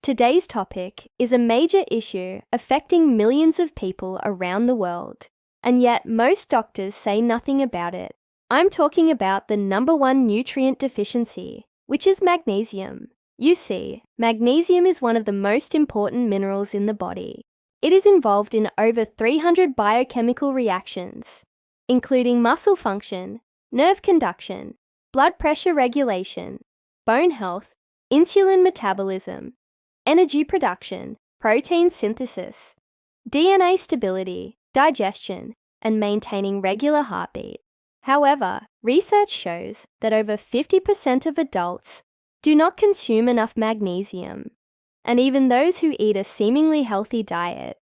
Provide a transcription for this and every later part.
Today's topic is a major issue affecting millions of people around the world, and yet most doctors say nothing about it. I'm talking about the number one nutrient deficiency, which is magnesium. You see, magnesium is one of the most important minerals in the body. It is involved in over 300 biochemical reactions, including muscle function, nerve conduction, blood pressure regulation, bone health, insulin metabolism, energy production, protein synthesis, DNA stability, digestion, and maintaining regular heartbeat. However, research shows that over 50% of adults do not consume enough magnesium, and even those who eat a seemingly healthy diet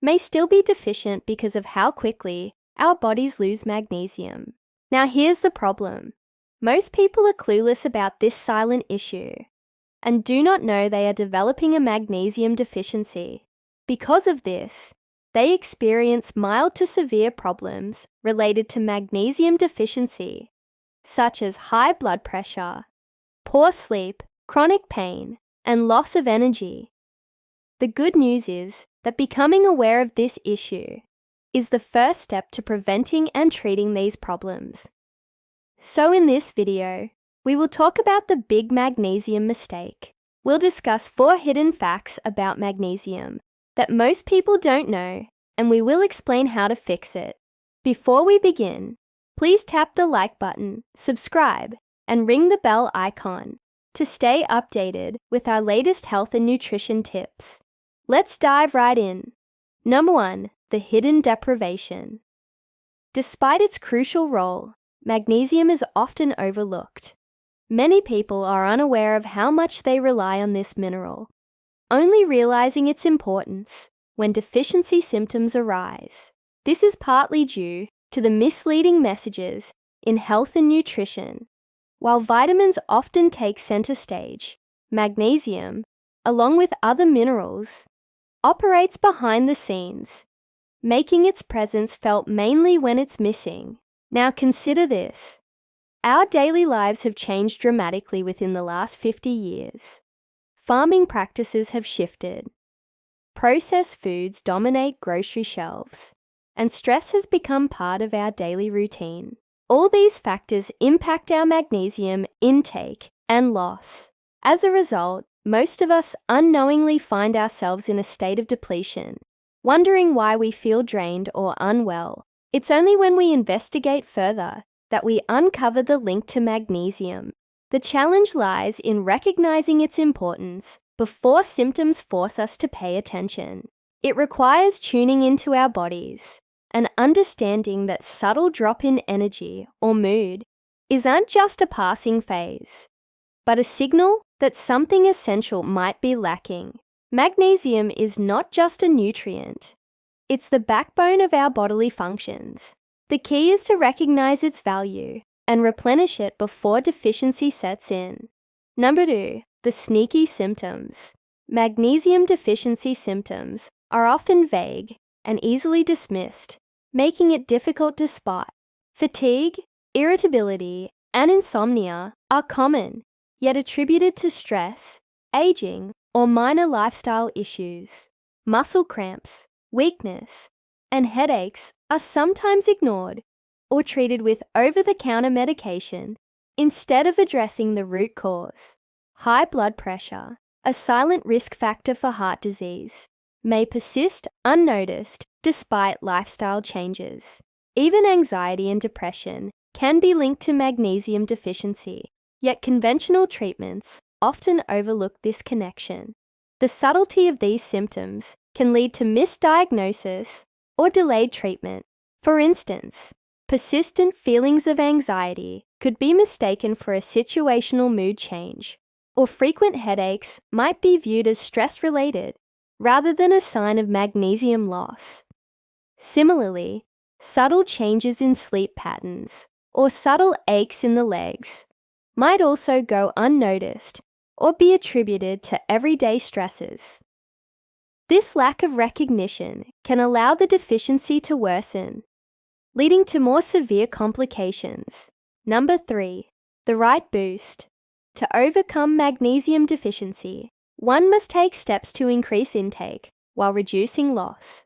may still be deficient because of how quickly our bodies lose magnesium. Now here's the problem. Most people are clueless about this silent issue and do not know they are developing a magnesium deficiency. Because of this, they experience mild to severe problems related to magnesium deficiency, such as high blood pressure, poor sleep, chronic pain, and loss of energy. The good news is that becoming aware of this issue is the first step to preventing and treating these problems. So in this video, we will talk about the big magnesium mistake. We'll discuss 4 hidden facts about magnesium that most people don't know, and we will explain how to fix it. Before we begin, please tap the like button, subscribe, and ring the bell icon to stay updated with our latest health and nutrition tips. Let's dive right in. Number 1, the hidden deprivation. Despite its crucial role, magnesium is often overlooked. Many people are unaware of how much they rely on this mineral, only realizing its importance when deficiency symptoms arise. This is partly due to the misleading messages in health and nutrition. While vitamins often take center stage, magnesium, along with other minerals, operates behind the scenes, making its presence felt mainly when it's missing. Now consider this. Our daily lives have changed dramatically within the last 50 years. Farming practices have shifted. Processed foods dominate grocery shelves, and stress has become part of our daily routine. All these factors impact our magnesium intake and loss. As a result, most of us unknowingly find ourselves in a state of depletion, wondering why we feel drained or unwell. It's only when we investigate further that we uncover the link to magnesium. The challenge lies in recognizing its importance before symptoms force us to pay attention. It requires tuning into our bodies and understanding that subtle drop in energy or mood isn't just a passing phase, but a signal that something essential might be lacking. Magnesium is not just a nutrient. It's the backbone of our bodily functions. The key is to recognize its value and replenish it before deficiency sets in. Number 2, the sneaky symptoms. Magnesium deficiency symptoms are often vague and easily dismissed, making it difficult to spot. Fatigue, irritability, and insomnia are common, yet attributed to stress, aging, or minor lifestyle issues. Muscle cramps, weakness, and headaches are sometimes ignored or treated with over-the-counter medication instead of addressing the root cause. High blood pressure, a silent risk factor for heart disease, may persist unnoticed despite lifestyle changes. Even anxiety and depression can be linked to magnesium deficiency, yet conventional treatments often overlook this connection. The subtlety of these symptoms can lead to misdiagnosis or delayed treatment. For instance, persistent feelings of anxiety could be mistaken for a situational mood change, or frequent headaches might be viewed as stress-related rather than a sign of magnesium loss. Similarly, subtle changes in sleep patterns or subtle aches in the legs might also go unnoticed or be attributed to everyday stresses. This lack of recognition can allow the deficiency to worsen, leading to more severe complications. Number 3, the right boost. To overcome magnesium deficiency, one must take steps to increase intake while reducing loss.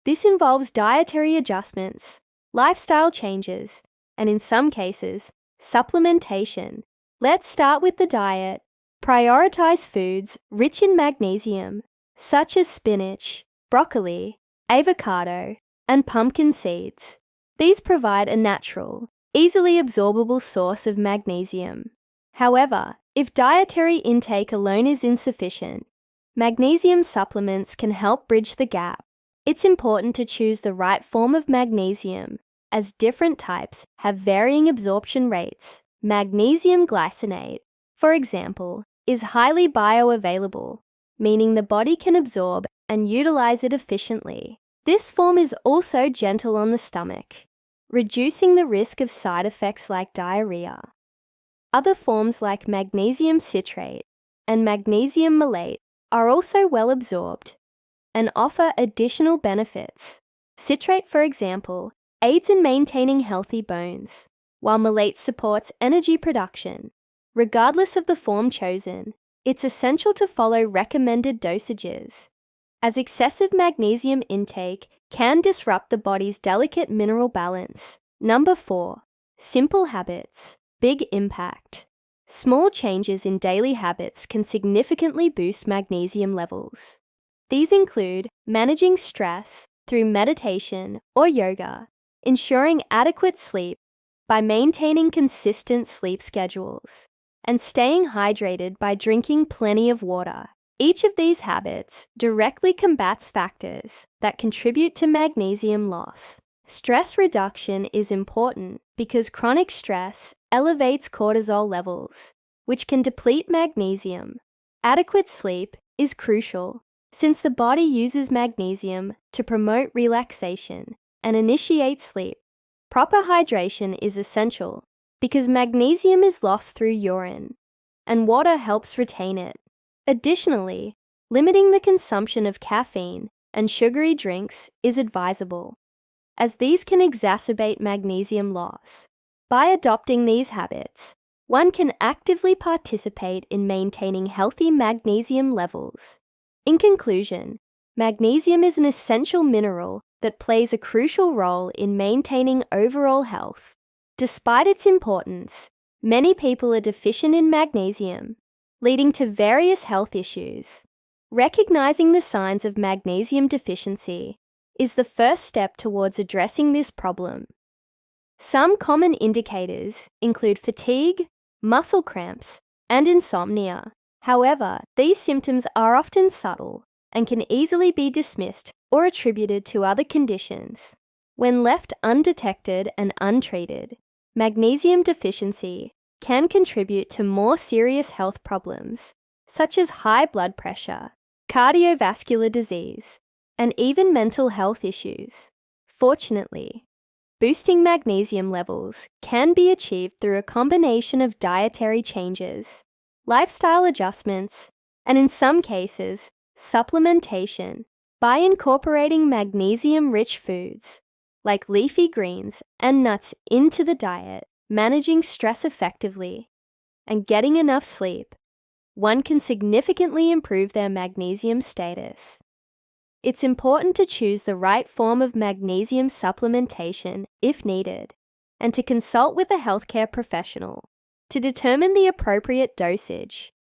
This involves dietary adjustments, lifestyle changes, and in some cases, supplementation. Let's start with the diet. Prioritize foods rich in magnesium, such as spinach, broccoli, avocado, and pumpkin seeds. These provide a natural, easily absorbable source of magnesium. However, if dietary intake alone is insufficient, magnesium supplements can help bridge the gap. It's important to choose the right form of magnesium, as different types have varying absorption rates. Magnesium glycinate, for example, is highly bioavailable, meaning the body can absorb and utilize it efficiently. This form is also gentle on the stomach, reducing the risk of side effects like diarrhea. Other forms like magnesium citrate and magnesium malate are also well absorbed and offer additional benefits. Citrate, for example, aids in maintaining healthy bones, while malate supports energy production. Regardless of the form chosen, it's essential to follow recommended dosages, as excessive magnesium intake can disrupt the body's delicate mineral balance. Number 4. Simple habits, big impact. Small changes in daily habits can significantly boost magnesium levels. These include managing stress through meditation or yoga, ensuring adequate sleep by maintaining consistent sleep schedules, and staying hydrated by drinking plenty of water. Each of these habits directly combats factors that contribute to magnesium loss. Stress reduction is important because chronic stress elevates cortisol levels, which can deplete magnesium. Adequate sleep is crucial since the body uses magnesium to promote relaxation and initiate sleep. Proper hydration is essential because magnesium is lost through urine, and water helps retain it. Additionally, limiting the consumption of caffeine and sugary drinks is advisable, as these can exacerbate magnesium loss. By adopting these habits, one can actively participate in maintaining healthy magnesium levels. In conclusion, magnesium is an essential mineral that plays a crucial role in maintaining overall health. Despite its importance, many people are deficient in magnesium, leading to various health issues. Recognizing the signs of magnesium deficiency is the first step towards addressing this problem. Some common indicators include fatigue, muscle cramps, and insomnia. However, these symptoms are often subtle and can easily be dismissed or attributed to other conditions. When left undetected and untreated, magnesium deficiency can contribute to more serious health problems, such as high blood pressure, cardiovascular disease, and even mental health issues. Fortunately, boosting magnesium levels can be achieved through a combination of dietary changes, lifestyle adjustments, and in some cases, supplementation. By incorporating magnesium-rich foods, like leafy greens and nuts into the diet, managing stress effectively, and getting enough sleep, one can significantly improve their magnesium status. It's important to choose the right form of magnesium supplementation if needed, and to consult with a healthcare professional to determine the appropriate dosage.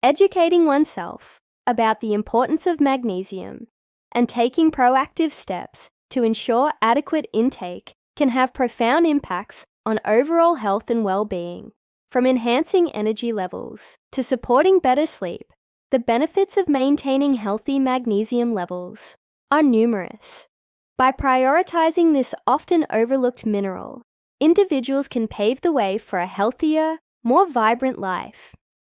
Educating oneself about the importance of magnesium and taking proactive steps to ensure adequate intake can have profound impacts on overall health and well-being. From enhancing energy levels to supporting better sleep, the benefits of maintaining healthy magnesium levels are numerous. By prioritizing this often overlooked mineral, individuals can pave the way for a healthier, more vibrant life.